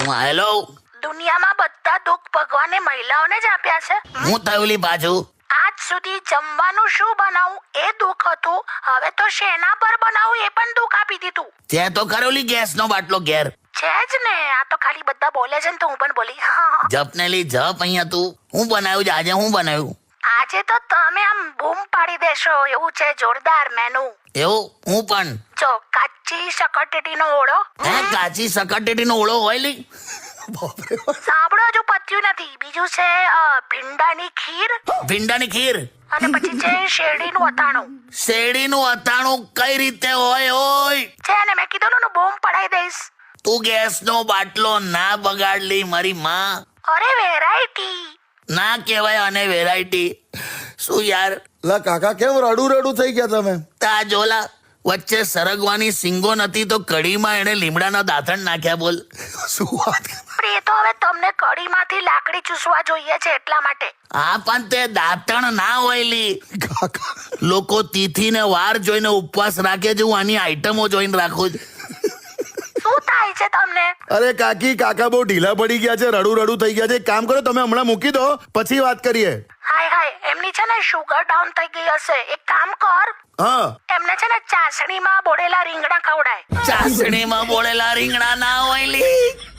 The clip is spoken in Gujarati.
હું આયેલો. દુનિયામાં બધા દુઃખ ભગવાને મહિલાઓને જ આપ્યા છે. હું થયુલી બાજુ. આજ સુધી જમવાનું શું બનાવું એ દુઃખ હતું, હવે તો શેના પર બનાવું એ પણ દુઃખ આપી દીધું. તે તો કરોલી ગેસનો બાટલો ઘેર. છે જ ને, આ તો ખાલી બધા બોલે છે ને તો હું પણ બોલી. જપનેલી જપ અહીંયા તું. હું બનાવ્યું છે આજે? હું બનાવ્યું આજે તો તમે આમ બૂમ પાડી દેશો એવું છે, જોરદાર મેનુ. એવું? હું પણ. જો કાચી શકરટેટીનો ઓળો. હે, કાચી શકરટેટીનો ઓળો હોય લી? સાંભળો, હજુ પત્યું નથી. બીજું છે ભીંડાની ખીર. ભીંડાની ખીર. અને પછી છે શેરડીનું અથાણું. શેરડીનું અથાણું કઈ રીતે હોય? ઓય છે ને, મેં કીધું ને બૂમ પડાઈ દઈશ. તું ગેસનો બાટલો ના બગાડલી મારી માં. અરે વેરાયટી ના કહેવાય અને વેરાયટી શું યાર? લા કાકા કેમ રડું રડું થઈ ગયા તમે? તા જોલા વચ્ચે સરગવાની સિંગો નથી તો કઢીમાં એને લીમડાના દાંતણ નાખ્યા. બોલ શું વાત કરે? પણ એ તો હવે તમને કઢીમાંથી લાકડી ચૂસવા જોઈએ છે એટલા માટે. હા, પણ તે દાંતણ ના હોય લી. કાકા લોકો તિથિને વાર જોઈને ઉપવાસ રાખે છે, હું આની આઈટમો જોઈને રાખું છું. શું થાય છે તમને? અરે કાકી, કાકા બહુ ઢીલા પડી ગયા છે, રડું રડું થઈ ગયા છે. એક કામ કરો, તમે હમણાં મૂકી દો, પછી વાત કરીએ. હાય હાય, એમની છે ને શુગર ડાઉન થઈ ગઈ હશે. એક કામ કર, હા, એમને છે ને ચાસણીમાં બોળેલા રીંગણા ખવડાય. ચાસણીમાં બોળેલા રીંગણા ના હોય લી.